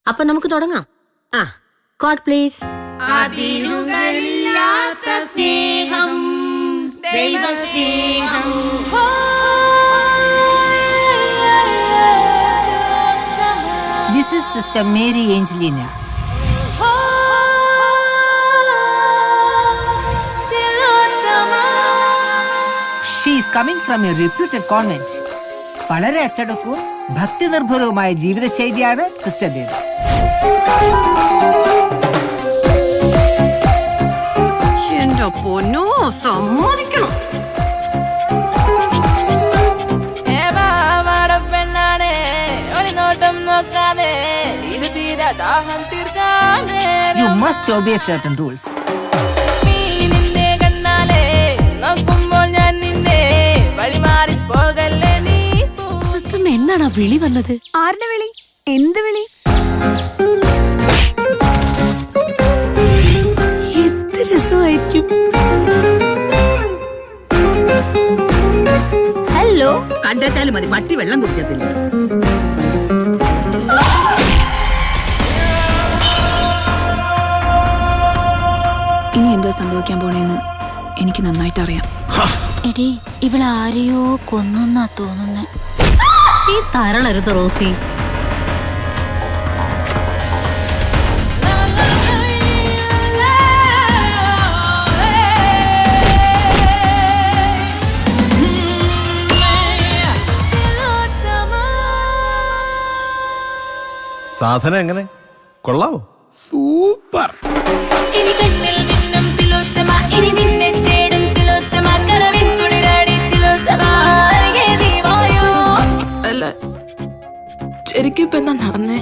അപ്പൊ നമുക്ക് തുടങ്ങാം. ആ കോഡ് പ്ലീസ്. അതിരുകളില്ലാത്ത സ്നേഹം ദൈവസ്നേഹം. This is Sister Mary Angelina. She is coming from a reputed convent. വളരെ അച്ചടക്കവും ഭക്തി നിർഭരവുമായ ജീവിതശൈലിയാണ് സിസ്റ്ററിൻ്റെത്. എന്റെ പൊന്നോ, സമ്മതിക്കണം. You must obey certain rules. സിസ്റ്ററിന് എന്നാണ് വിളി വന്നത്? ആരുടെ വിളി? എന്ത് വിളി? എത്ര രസമായിരിക്കും. ഹലോ, കണ്ടെത്താലും മതി, പട്ടി വെള്ളം കുടിക്കത്തില്ല. ഇനി എന്താ സംഭവിക്കാൻ പോണേന്ന് എനിക്ക് നന്നായിട്ട് അറിയാം. എടി, ഇവളാരെയോ കൊന്നാ തോന്നുന്നേ. ഈ തരളരുത് റോസി. സാധന എങ്ങനെ? കൊള്ളാവോ? സൂപ്പർ. അല്ല, ശരിക്കും ഇപ്പൊ എന്താ നടന്നേ?